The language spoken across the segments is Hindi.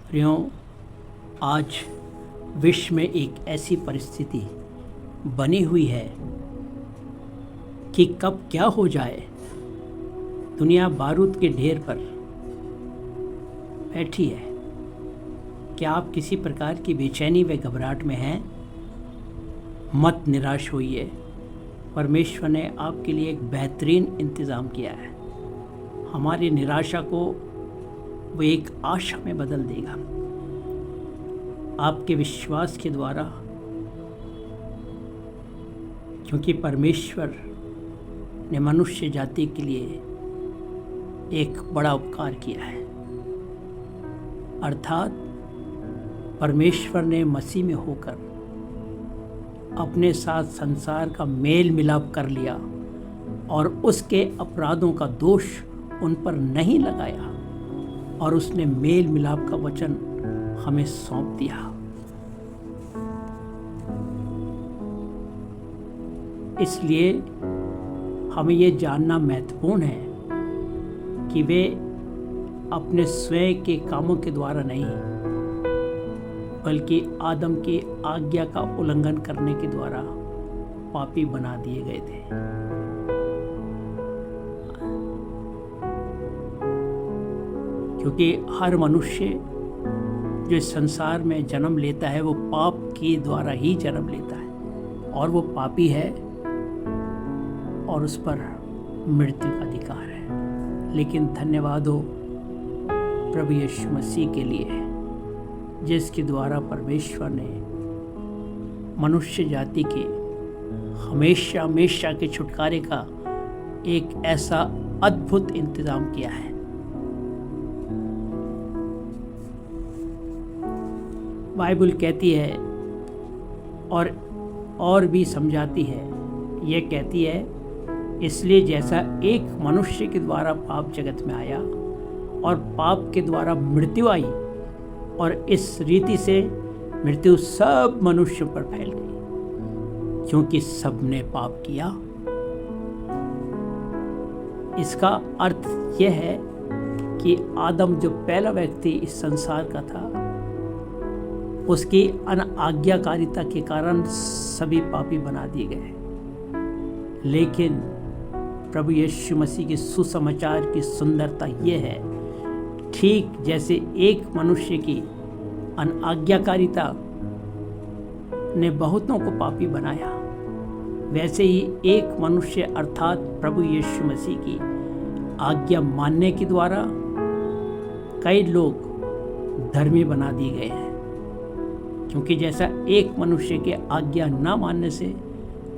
प्रियो, आज विश्व में एक ऐसी परिस्थिति बनी हुई है कि कब क्या हो जाए। दुनिया बारूद के ढेर पर बैठी है। क्या आप किसी प्रकार की बेचैनी व घबराहट में हैं? मत निराश होइए। परमेश्वर ने आपके लिए एक बेहतरीन इंतज़ाम किया है। हमारी निराशा को वो एक आशा में बदल देगा। आपके विश्वास के द्वारा, क्योंकि परमेश्वर ने मनुष्य जाति के लिए एक बड़ा उपकार किया है, अर्थात परमेश्वर ने मसीह में होकर अपने साथ संसार का मेल मिलाप कर लिया और उसके अपराधों का दोष उन पर नहीं लगाया और उसने मेल मिलाप का वचन हमें सौंप दिया। इसलिए हमें ये जानना महत्वपूर्ण है कि वे अपने स्वयं के कामों के द्वारा नहीं, बल्कि आदम की आज्ञा का उल्लंघन करने के द्वारा पापी बना दिए गए थे। क्योंकि हर मनुष्य जो इस संसार में जन्म लेता है वो पाप के द्वारा ही जन्म लेता है और वो पापी है और उस पर मृत्यु का अधिकार है। लेकिन धन्यवाद हो प्रभु यीशु मसीह के लिए, जिसके द्वारा परमेश्वर ने मनुष्य जाति के हमेशा हमेशा के छुटकारे का एक ऐसा अद्भुत इंतजाम किया है। बाइबल कहती है और भी समझाती है। यह कहती है, इसलिए जैसा एक मनुष्य के द्वारा पाप जगत में आया और पाप के द्वारा मृत्यु आई, और इस रीति से मृत्यु सब मनुष्यों पर फैल गई, क्योंकि सबने पाप किया। इसका अर्थ यह है कि आदम जो पहला व्यक्ति इस संसार का था, उसकी अनाज्ञाकारिता के कारण सभी पापी बना दिए गए। लेकिन प्रभु यीशु मसीह के सुसमाचार की सुंदरता यह है, ठीक जैसे एक मनुष्य की अनाज्ञाकारिता ने बहुतों को पापी बनाया, वैसे ही एक मनुष्य अर्थात प्रभु यीशु मसीह की आज्ञा मानने के द्वारा कई लोग धर्मी बना दिए गए हैं। क्योंकि जैसा एक मनुष्य के आज्ञा न मानने से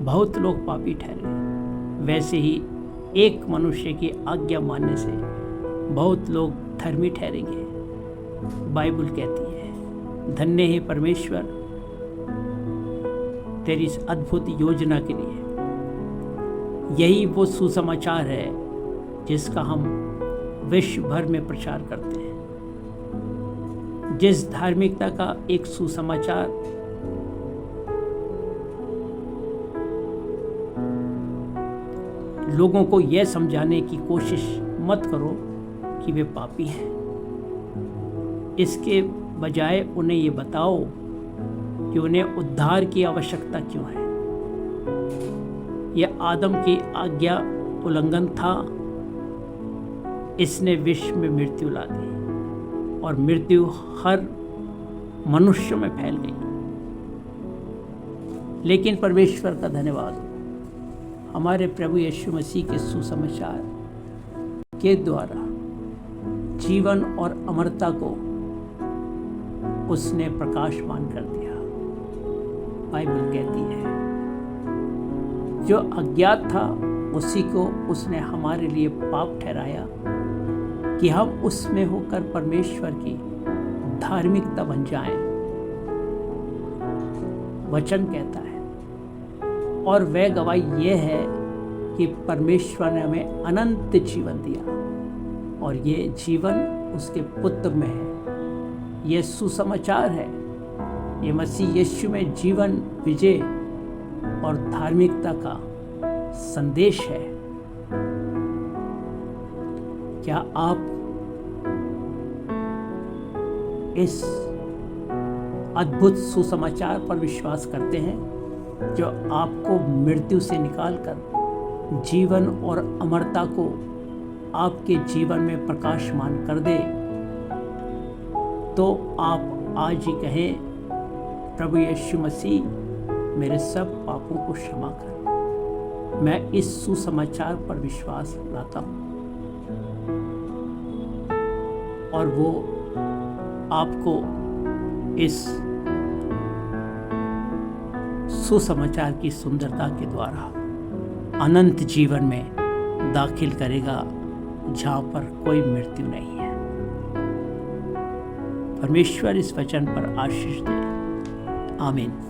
बहुत लोग पापी ठहरे, वैसे ही एक मनुष्य की आज्ञा मानने से बहुत लोग धर्मी ठहरेंगे। बाइबल कहती है, धन्य है परमेश्वर तेरी इस अद्भुत योजना के लिए। यही वो सुसमाचार है जिसका हम विश्व भर में प्रचार करते हैं। जिस धार्मिकता का एक सुसमाचार लोगों को यह समझाने की कोशिश मत करो कि वे पापी हैं, इसके बजाय उन्हें ये बताओ कि उन्हें उद्धार की आवश्यकता क्यों है। यह आदम की आज्ञा उल्लंघन था, इसने विश्व में मृत्यु ला दी और मृत्यु हर मनुष्य में फैल गई। लेकिन परमेश्वर का धन्यवाद हो, हमारे प्रभु यीशु मसीह के सुसमाचार के द्वारा जीवन और अमरता को उसने प्रकाशमान कर दिया। बाइबल कहती है, जो अज्ञात था उसी को उसने हमारे लिए पाप ठहराया कि हम उसमें होकर परमेश्वर की धार्मिकता बन जाएं। वचन कहता है, और वह गवाही यह है कि परमेश्वर ने हमें अनंत जीवन दिया और ये जीवन उसके पुत्र में है। यह सुसमाचार है, ये मसीह यीशु में जीवन, विजय और धार्मिकता का संदेश है। क्या आप इस अद्भुत सुसमाचार पर विश्वास करते हैं जो आपको मृत्यु से निकालकर जीवन और अमरता को आपके जीवन में प्रकाशमान कर दे, तो आप आज ही कहें, प्रभु यीशु मसीह मेरे सब पापों को क्षमा कर। मैं इस सुसमाचार पर विश्वास लाता हूँ और वो आपको इस सुसमाचार की सुंदरता के द्वारा अनंत जीवन में दाखिल करेगा जहाँ पर कोई मृत्यु नहीं है। परमेश्वर इस वचन पर आशीष दे। आमीन।